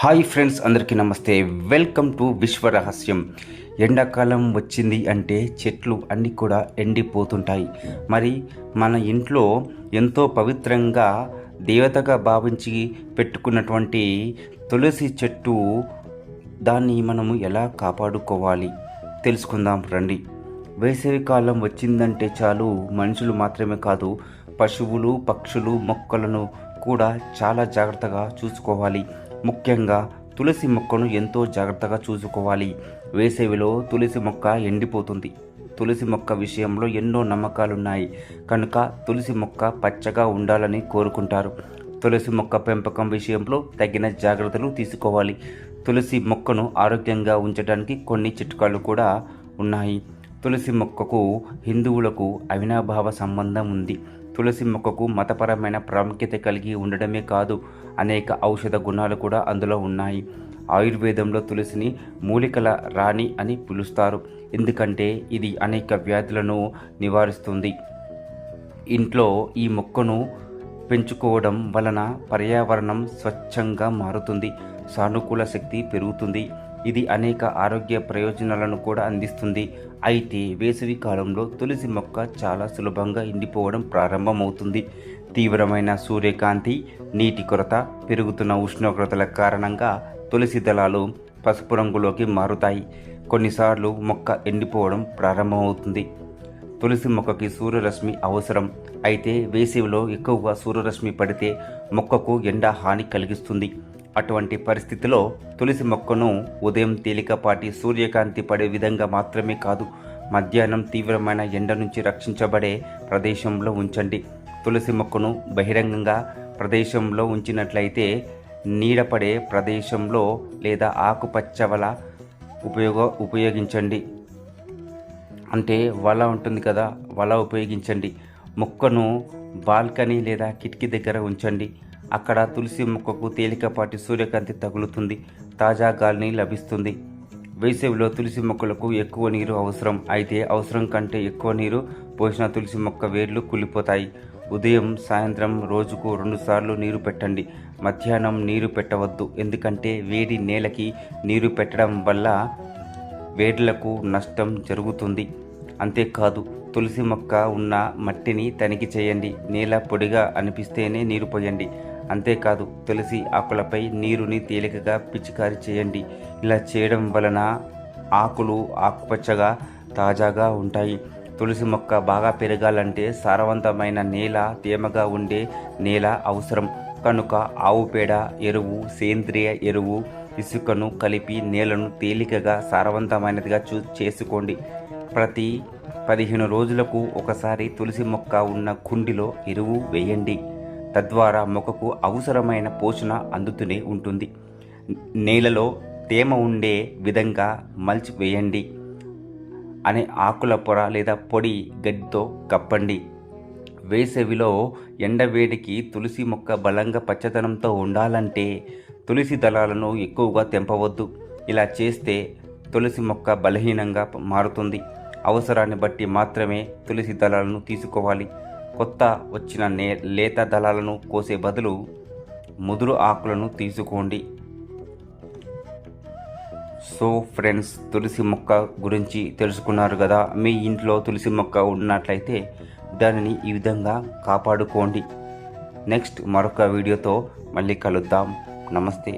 Hi friends, అందరికీ నమస్తే. Welcome to విశ్వ రహస్యం. ఎండాకాలం వచ్చింది అంటే చెట్లు అన్నీ కూడా ఎండిపోతుంటాయి. మరి మన ఇంట్లో ఎంతో పవిత్రంగా దేవతగా భావించి పెట్టుకున్నటువంటి తులసి చెట్టు, దాన్ని మనము ఎలా కాపాడుకోవాలి తెలుసుకుందాం రండి. వేసవికాలం వచ్చిందంటే చాలు, మనుషులు మాత్రమే కాదు, పశువులు, పక్షులు, మొక్కలను కూడా చాలా జాగ్రత్తగా చూసుకోవాలి. ముఖ్యంగా తులసి మొక్కను ఎంతో జాగ్రత్తగా చూసుకోవాలి. వేసవిలో తులసి మొక్క ఎండిపోతుంది. తులసి మొక్క విషయంలో ఎన్నో నమ్మకాలున్నాయి కనుక తులసి మొక్క పచ్చగా ఉండాలని కోరుకుంటారు. తులసి మొక్క పెంపకం విషయంలో తగిన జాగ్రత్తలు తీసుకోవాలి. తులసి మొక్కను ఆరోగ్యంగా ఉంచడానికి కొన్ని చిట్కాలు కూడా ఉన్నాయి. తులసి మొక్కకు హిందువులకు అవినాభావ సంబంధం ఉంది. తులసి మొక్కకు మతపరమైన ప్రాముఖ్యత కలిగి ఉండడమే కాదు, అనేక ఔషధ గుణాలు కూడా అందులో ఉన్నాయి. ఆయుర్వేదంలో తులసిని మూలికల రాణి అని పిలుస్తారు, ఎందుకంటే ఇది అనేక వ్యాధులను నివారిస్తుంది. ఇంట్లో ఈ మొక్కను పెంచుకోవడం వలన పర్యావరణం స్వచ్ఛంగా మారుతుంది, సానుకూల శక్తి పెరుగుతుంది. ఇది అనేక ఆరోగ్య ప్రయోజనాలను కూడా అందిస్తుంది. అయితే వేసవి కాలంలో తులసి మొక్క చాలా సులభంగా ఎండిపోవడం ప్రారంభమవుతుంది. తీవ్రమైన సూర్యకాంతి, నీటి కొరత, పెరుగుతున్న ఉష్ణోగ్రతల కారణంగా తులసి దళాలు పసుపు రంగులోకి మారుతాయి. కొన్నిసార్లు మొక్క ఎండిపోవడం ప్రారంభమవుతుంది. తులసి మొక్కకి సూర్యరశ్మి అవసరం. అయితే వేసవిలో ఎక్కువగా సూర్యరశ్మి పడితే మొక్కకు ఎండ హాని కలిగిస్తుంది. అటువంటి పరిస్థితిలో తులసి మొక్కను ఉదయం తేలికపాటి సూర్యకాంతి పడే విధంగా మాత్రమే కాదు, మధ్యాహ్నం తీవ్రమైన ఎండ నుంచి రక్షించబడే ప్రదేశంలో ఉంచండి. తులసి మొక్కను బహిరంగంగా ప్రదేశంలో ఉంచినట్లయితే నీడపడే ప్రదేశంలో లేదా ఆకుపచ్చ వల ఉపయోగించండి. అంటే వల ఉంటుంది కదా, వల ఉపయోగించండి. మొక్కను బాల్కనీ లేదా కిటికీ దగ్గర ఉంచండి. అక్కడ తులసి మొక్కకు తేలికపాటి సూర్యకాంతి తగులుతుంది, తాజా గాలిని లభిస్తుంది. వేసవిలో తులసి మొక్కలకు ఎక్కువ నీరు అవసరం. అయితే అవసరం కంటే ఎక్కువ నీరు పోసిన తులసి మొక్క వేర్లు కుళ్ళిపోతాయి. ఉదయం, సాయంత్రం రోజుకు 2 సార్లు నీరు పెట్టండి. మధ్యాహ్నం నీరు పెట్టవద్దు, ఎందుకంటే వేడి నేలకి నీరు పెట్టడం వల్ల వేర్లకు నష్టం జరుగుతుంది. అంతేకాదు, తులసి మొక్క ఉన్న మట్టిని తనిఖీ చేయండి. నేల పొడిగా అనిపిస్తేనే నీరు పోయండి. అంతేకాదు, తులసి ఆకులపై నీరుని తేలికగా పిచికారీ చేయండి. ఇలా చేయడం వలన ఆకులు ఆకుపచ్చగా తాజాగా ఉంటాయి. తులసి మొక్క బాగా పెరగాలంటే సారవంతమైన నేల, తేమగా ఉండే నేల అవసరం. కనుక ఆవు పేడ, ఎరువు, సేంద్రియ ఎరువు, ఇసుకను కలిపి నేలను తేలికగా సారవంతమైనదిగా చేసుకోండి. ప్రతి 15 రోజులకు ఒకసారి తులసి మొక్క ఉన్న కుండిలో ఎరువు వేయండి. తద్వారా మొక్కకు అవసరమైన పోషణ అందుతూనే ఉంటుంది. నేలలో తేమ ఉండే విధంగా మల్చ్ వేయండి. అనే ఆకుల పొర లేదా పొడి గడ్డితో కప్పండి. వేసవిలో ఎండవేడికి తులసి మొక్క బలంగా పచ్చదనంతో ఉండాలంటే తులసి దళాలను ఎక్కువగా తెంపవద్దు. ఇలా చేస్తే తులసి మొక్క బలహీనంగా మారుతుంది. అవసరాన్ని బట్టి మాత్రమే తులసి దళాలను తీసుకోవాలి. కొత్త వచ్చిన లేత దళాలను కోసే బదులు ముదురు ఆకులను తీసుకోండి. సో ఫ్రెండ్స్, తులసి మొక్క గురించి తెలుసుకున్నారు కదా. మీ ఇంట్లో తులసి మొక్క ఉన్నట్లయితే దానిని ఈ విధంగా కాపాడుకోండి. నెక్స్ట్ మరొక వీడియోతో మళ్ళీ కలుద్దాం. నమస్తే.